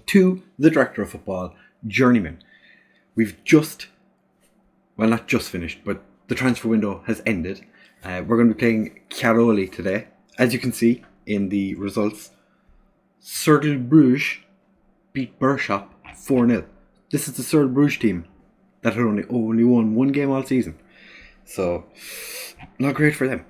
to the Director of Football, Journeyman. We've not just finished, but the transfer window has ended. We're going to be playing Caroli today. As you can see in the results, Cercle Bruges beat Bershop 4-0. This is the Cercle Bruges team that had only won one game all season. So, not great for them.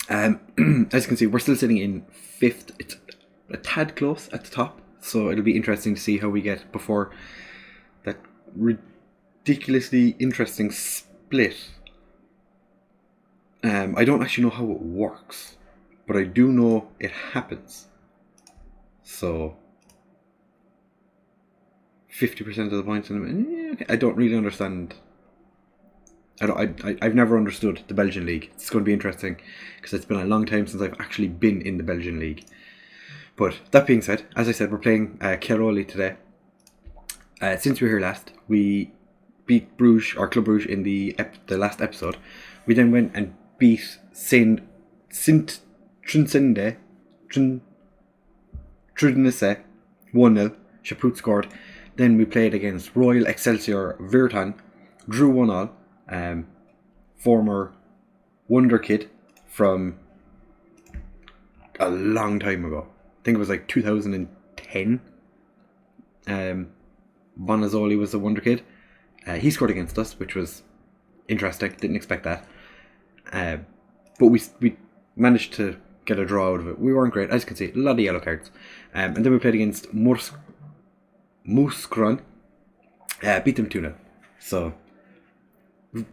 As you can see, we're still sitting in 5th. It's a tad close at the top. So it'll be interesting to see how we get before that ridiculously interesting split. I don't actually know how it works, but I do know it happens. So 50% of the points in the okay. I don't really understand. I've never understood the Belgian league. It's going to be interesting because it's been a long time since I've actually been in the Belgian league. But that being said, as I said, we're playing Caroli today. Since we were here last, we beat Bruges, or Club Bruges, in the last episode. We then went and beat Sint Trunsende 1-0. Chaput scored. Then we played against Royal Excelsior Virton, drew 1-1. Former wonder kid from a long time ago. I think it was like 2010. Bonazzoli was the wonder kid. He scored against us, which was interesting. Didn't expect that. But we managed to get a draw out of it. We weren't great. As you can see, a lot of yellow cards. And then we played against Muskron. Beat them 2-0. So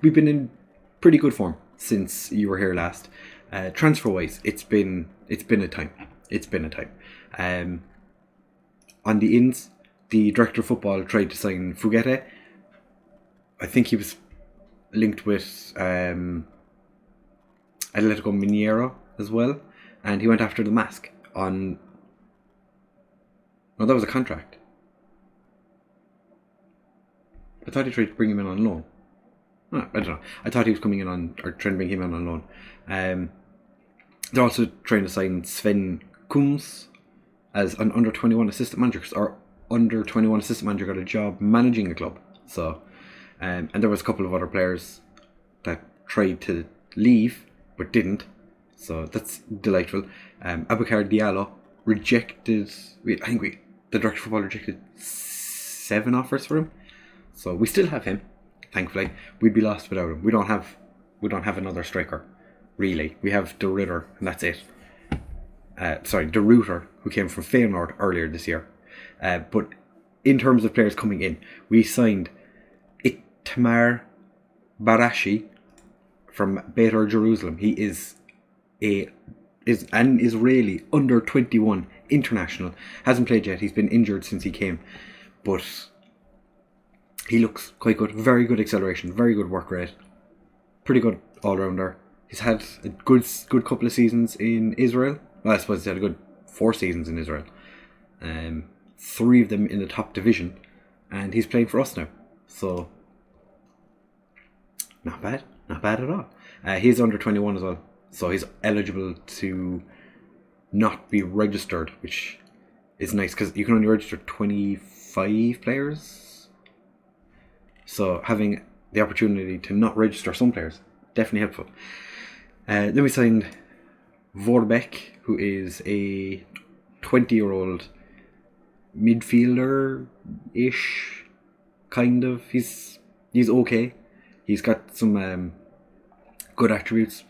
we've been in pretty good form since you were here last. Transfer-wise, it's been a time. It's been a time. On the ins, the Director of Football tried to sign Fuguete. I think he was linked with Atletico Mineiro as well, and he went after the mask on. No, that was a contract. I thought he tried to bring him in on loan. I don't know. I thought he was coming in on, or trying to bring him in on loan. They're also trying to sign Sven Kums as an under-21 assistant manager, because our under-21 assistant manager got a job managing a club. So, and there was a couple of other players that tried to leave but didn't. So that's delightful. Abubakar Diallo rejected. The Director of Football rejected 7 offers for him. So we still have him. Thankfully, we'd be lost without him. We don't have another striker, really. We have De Ruiter, and that's it. De Ruiter, who came from Feyenoord earlier this year. But in terms of players coming in, we signed Itamar Barashi from Beitar Jerusalem. He is an Israeli under-21 international. Hasn't played yet. He's been injured since he came, but he looks quite good. Very good acceleration, very good work rate, pretty good all-rounder. He's had a good couple of seasons in Israel. Well, I suppose he's had a good 4 seasons in Israel. 3 of them in the top division, and he's playing for us now. So, not bad at all. He's under 21 as well, so he's eligible to not be registered, which is nice because you can only register 25 players. So having the opportunity to not register some players, definitely helpful. Then we signed Vorbeck, who is a 20-year-old midfielder-ish, kind of. He's okay. He's got some good attributes.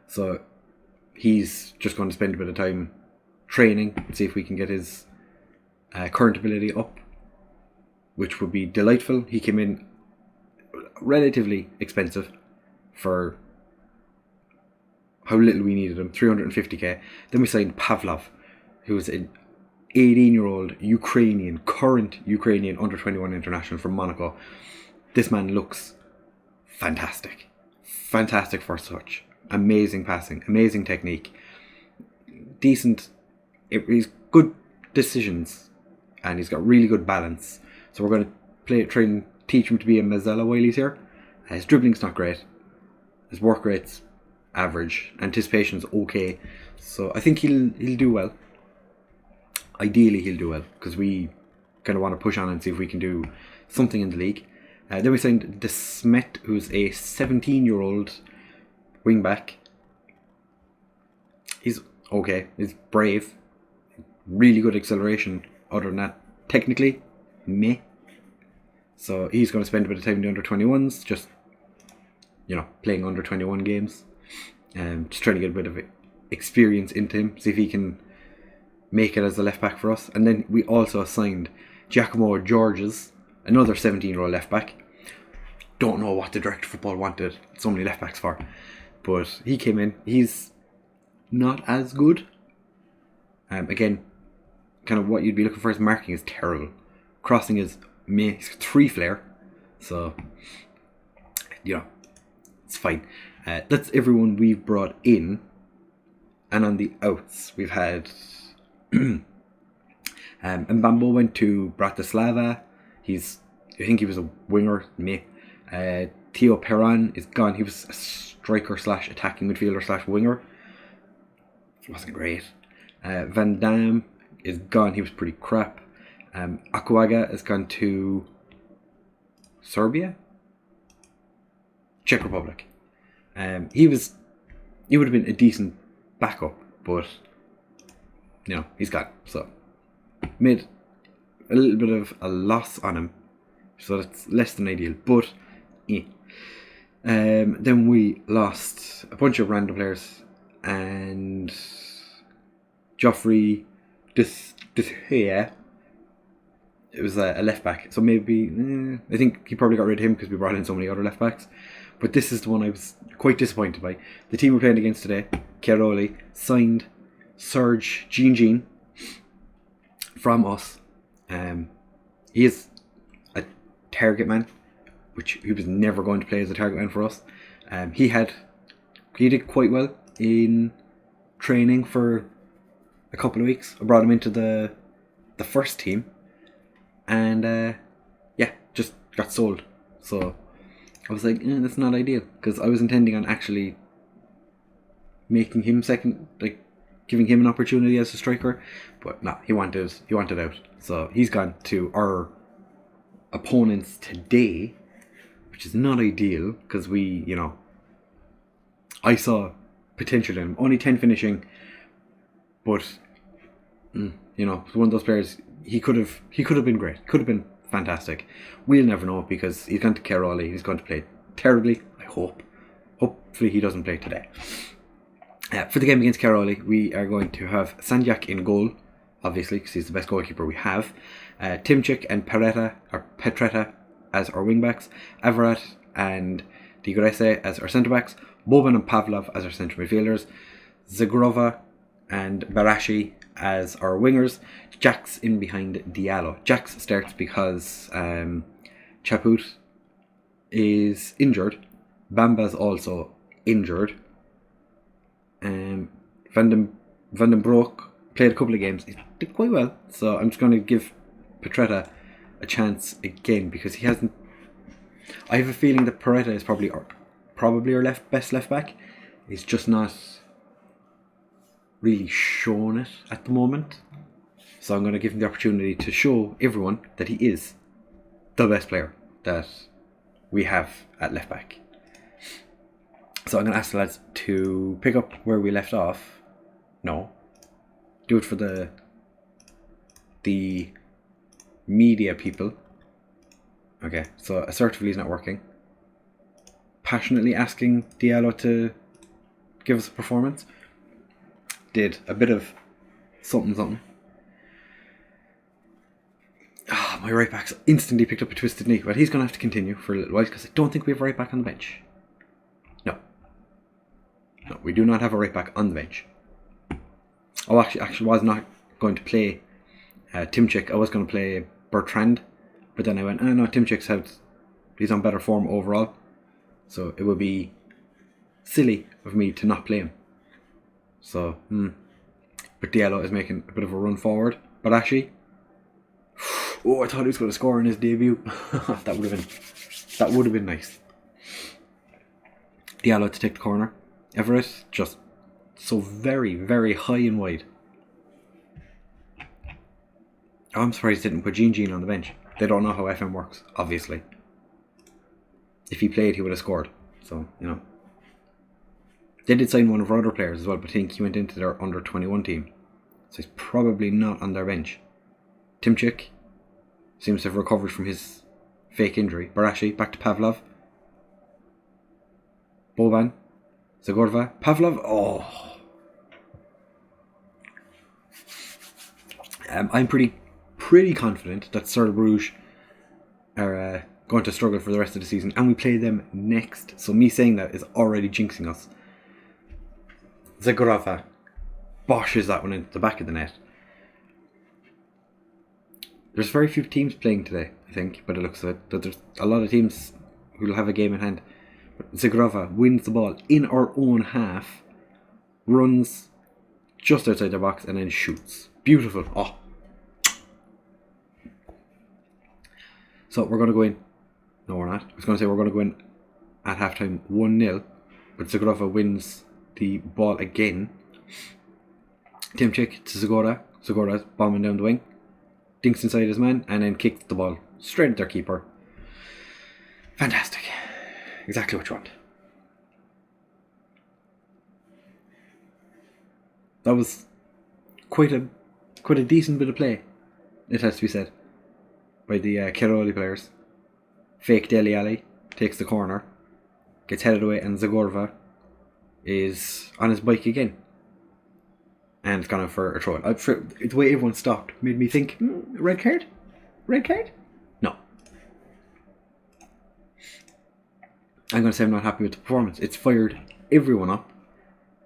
So he's just going to spend a bit of time training and see if we can get his current ability up, which would be delightful. He came in relatively expensive for how little we needed him, 350k. Then we signed Pavlov, who is an 18-year-old current Ukrainian under-21 international from Monaco. This man looks fantastic. Fantastic first touch. Amazing passing. Amazing technique. Decent. He's good decisions. And he's got really good balance. So we're going to try and teach him to be a Mazzella while he's here. His dribbling's not great. His work rate's average. Anticipation's okay. So I think he'll do well. Ideally he'll do well, because we kind of want to push on and see if we can do something in the league. Then we signed De Smet, who's a 17-year-old wing back. He's okay. He's brave. Really good acceleration. Other than that, technically, meh. So he's going to spend a bit of time in the under-21s, just, playing under-21 games. Just trying to get a bit of experience into him, see if he can make it as a left back for us. And then we also signed Giacomo Georges, another 17-year-old left back. Don't know what the director of football wanted so many left backs for, but he came in. He's not as good. Again, kind of what you'd be looking for. His marking is terrible. Crossing is meh. He's 3 flair, so it's fine. That's everyone we've brought in. And on the outs, we've had Mbambo went to Bratislava. I think he was a winger, meh. Theo Perran is gone. He was a striker / attacking midfielder / winger. Wasn't great. Van Dam is gone. He was pretty crap. Akuaga has gone to Serbia? Czech Republic. He would have been a decent backup, but he's gone. So made a little bit of a loss on him. So that's less than ideal, but then we lost a bunch of random players, and Joffrey Deshea, it was a left back. So maybe I think he probably got rid of him because we brought in so many other left backs. But this is the one I was quite disappointed by. The team we're playing against today, Chiaroli, signed Serge Jean from us. He is a target man, which he was never going to play as a target man for us. He did quite well in training for a couple of weeks. I brought him into the first team, and just got sold. So I was like, that's not ideal, because I was intending on actually making him second, like giving him an opportunity as a striker, but no, he wanted out. So he's gone to our opponents today, which is not ideal, because I saw potential in him. Only 10 finishing, but one of those players. He could have been great. Could have been fantastic. We'll never know, because he's gone to Chiaroli. He's going to play terribly, I hope. Hopefully he doesn't play today. For the game against Chiaroli, we are going to have Sanjak in goal, obviously, because he's the best goalkeeper we have. Timchik and Petretta as our wing-backs. Avarat and Digrese as our centre-backs. Boban and Pavlov as our centre midfielders. Zagrova and Barashi as our wingers. Jax in behind Diallo. Jax starts because Chaput is injured. Bamba's also injured. Van den Broek played a couple of games. He did quite well, so I'm just going to give Petretta a chance again, because he hasn't. I have a feeling that Petretta is probably our best left back. He's just not really shown it at the moment. So I'm going to give him the opportunity to show everyone that he is the best player that we have at left back. So I'm going to ask the lads to pick up where we left off. No. Do it for the media people. Okay, so assertively is not working. Passionately asking Diallo to give us a performance. Did a bit of something. My right back's instantly picked up a twisted knee. Well, he's going to have to continue for a little while, because I don't think we have a right back on the bench. No, we do not have a right back on the bench. Oh, actually was not going to play Timchik. I was going to play Bertrand, but then I went, no, he's on better form overall, so it would be silly of me to not play him. So, but Diallo is making a bit of a run forward. Barashi, I thought he was going to score in his debut. That would have been nice. Diallo to take the corner. Everett just so very, very high and wide. I'm surprised they didn't put Jean on the bench. They don't know how FM works, obviously. If he played, he would have scored. So, They did sign one of our other players as well, but I think he went into their under-21 team. So he's probably not on their bench. Timchik seems to have recovered from his fake injury. Barashi, back to Pavlov. Boban. Zagorva. Pavlov. Oh. I'm pretty confident that Cercle Bruges are going to struggle for the rest of the season, and we play them next. So me saying that is already jinxing us. Zagorva boshes that one into the back of the net. There's very few teams playing today, I think, by the looks of it. That there's a lot of teams who will have a game in hand. But Zagorva wins the ball in our own half, runs just outside the box, and then shoots. Beautiful. Oh. So we're going to go in. No, we're not. I was going to say we're going to go in at halftime 1-0, but Zagorva wins the ball again. Timchik to Zagora. Zagora's bombing down the wing. Dinks inside his man and then kicks the ball straight at their keeper. Fantastic. Exactly what you want. That was quite a decent bit of play, it has to be said, by the Keroli players. Fake Dele Alli takes the corner, gets headed away, and Zagorva is on his bike again. And it's gone out for a throw. The way everyone stopped made me think, red card? Red card? No. I'm going to say I'm not happy with the performance. It's fired everyone up.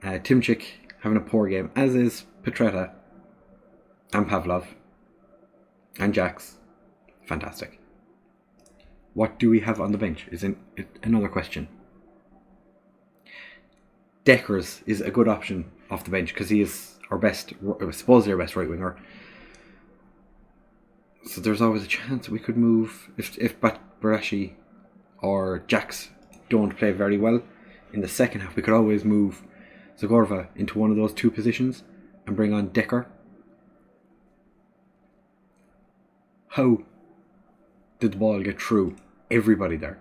Timchik having a poor game, as is Petretta and Pavlov and Jax. Fantastic. What do we have on the bench is another question. Deckers is a good option off the bench because he is supposedly our best right winger. So there's always a chance we could move if Barashi or Jax don't play very well in the second half. We could always move Zagorva into one of those two positions and bring on Decker. How did the ball get through everybody there?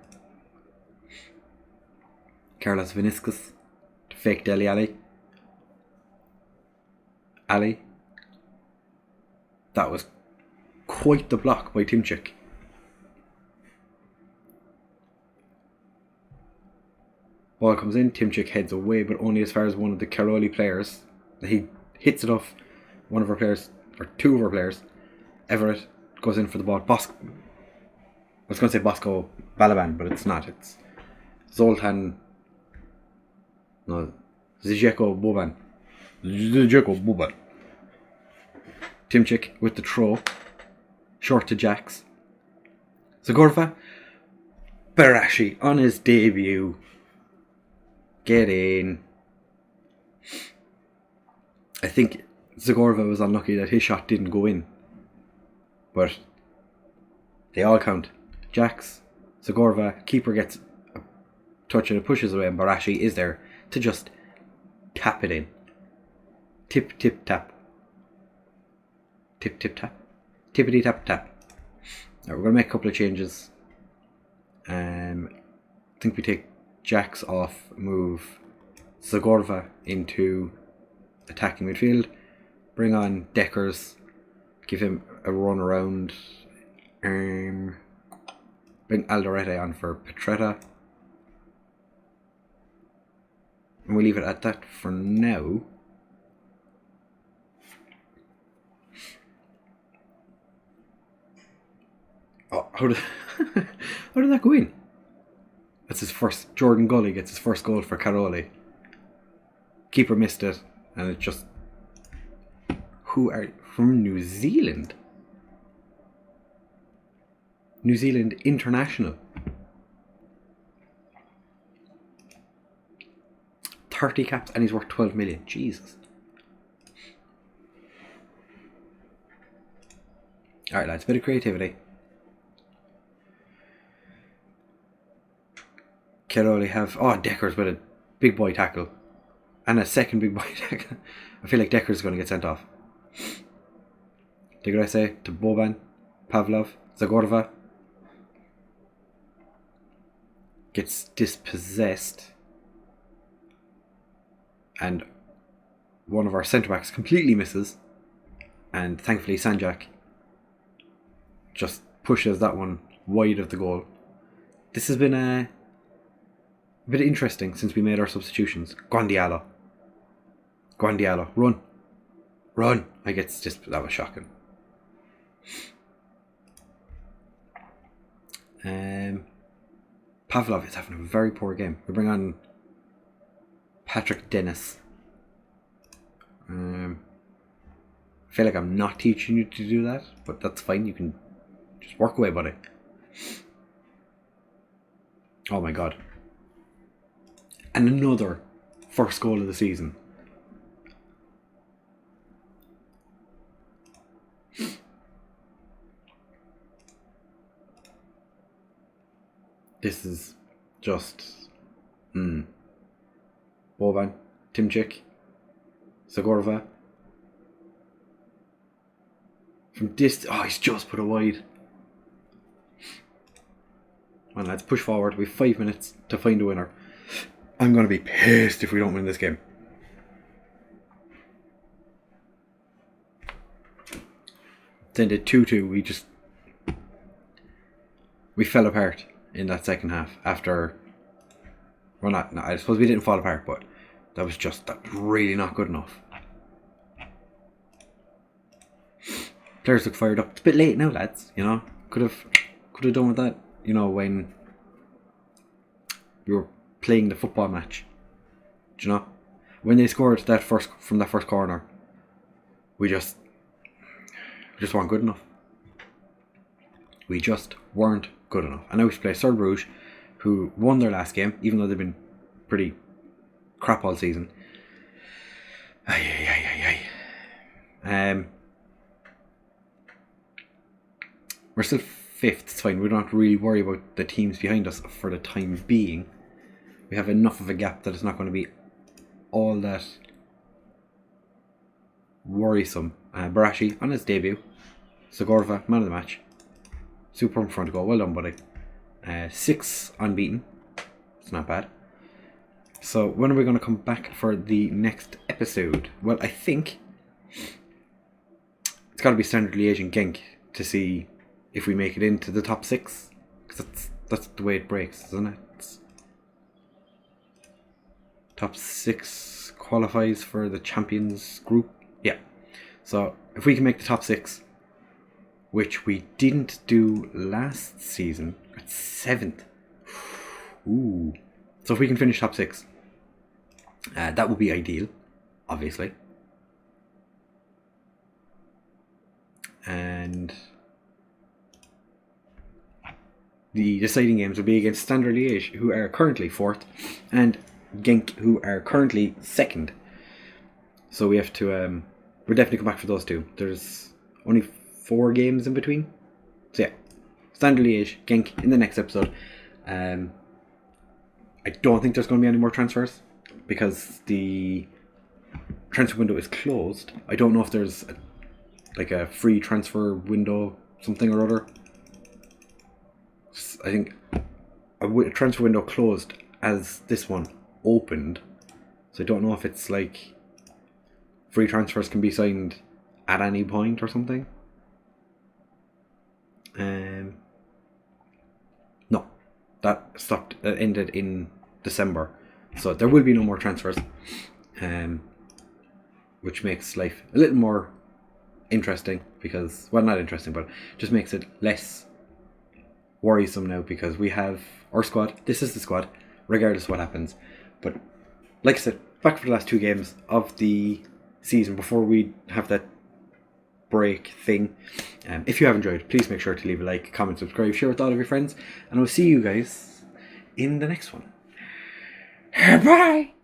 Carlos Viniscus to fake Dele Alli. Ali. That was quite the block by Timchik. Ball comes in, Timchik heads away, but only as far as one of the Keroli players. He hits it off one of our players, or two of our players. Everett goes in for the ball. I was going to say Bosco Balaban, but it's not. It's Zoltan. No, Zijeko Boban. Timchik with the throw. Short to Jax. Zagorva. Barashi on his debut. Get in. I think Zagorva was unlucky that his shot didn't go in. But they all count. Jax, Zagorva, keeper gets a touch and it pushes away, and Barashi is there to just tap it in. Tip, tip, tap. Tip, tip, tap. Tippity, tap, tap. Right, we're going to make a couple of changes. I think we take Jax off, move Zagorva into attacking midfield, bring on Deckers, give him a run around, bring Alderete on for Petretta, and we'll leave it at that for now. Oh, how did that go in? That's his first. Jordan Gully gets his first goal for Caroli. Keeper missed it, and it just. Who are from New Zealand? New Zealand International. 30 caps, and he's worth 12 million. Jesus. Alright, lads, a bit of creativity. Keroli have Deckers with a big boy tackle and a second big boy tackle. I feel like Deckers is going to get sent off. Degrese to Boban, Pavlov, Zagorova. Gets dispossessed. And one of our centre-backs completely misses. And thankfully Sanjak just pushes that one wide of the goal. This has been a bit interesting since we made our substitutions. Guandialo, run. That was shocking. Pavlov is having a very poor game. We bring on Patrick Dennis. I feel like I'm not teaching you to do that, but that's fine. You can just work away, buddy. Oh my god. And another first goal of the season. This is just... Boban, Timchik, Zagorova. From he's just put it wide. Come on, lads, push forward. We have 5 minutes to find a winner. I'm going to be pissed if we don't win this game. Then the 2-2, we fell apart in that second half after... Well, no, I suppose we didn't fall apart, but that was really not good enough. Players look fired up. It's a bit late now, lads, you know. Could have done with that, you know, when we were playing the football match. Do you know? When they scored from that first corner, we just weren't good enough. We just weren't good enough. And now we play Stade Rouge, who won their last game, even though they've been pretty crap all season. We're still 5th, it's fine. We don't have to really worry about the teams behind us for the time being. We have enough of a gap that it's not going to be all that worrisome. Barashi on his debut. Zagorova, man of the match. Super in front of goal. Well done, buddy. 6 unbeaten. It's not bad. So when are we going to come back for the next episode? Well, I think it's got to be Standard Liège and Genk to see if we make it into the top 6. Because that's the way it breaks, isn't it? Top 6 qualifies for the Champions group. Yeah. So if we can make the top 6, which we didn't do last season, at 7th. Ooh. So if we can finish top 6, that would be ideal, obviously. And the deciding games will be against Standard Liège, who are currently 4th, and Genk, who are currently 2nd. So we have to we'll definitely come back for those two. There's only 4 games in between. So yeah, Standard Liège, Genk in the next episode. I don't think there's going to be any more transfers because the transfer window is closed. I don't know if there's a free transfer window, something or other. I think a transfer window closed as this one opened. So I don't know if it's like free transfers can be signed at any point or something. No, that ended in December, so there will be no more transfers, which makes life a little more interesting because, well, not interesting, but just makes it less worrisome now because we have our squad. This is the squad, regardless of what happens. But like I said, back for the last 2 games of the season before we have that break thing. If you have enjoyed, please make sure to leave a like, comment, subscribe, share with all of your friends, and I'll see you guys in the next one. Bye!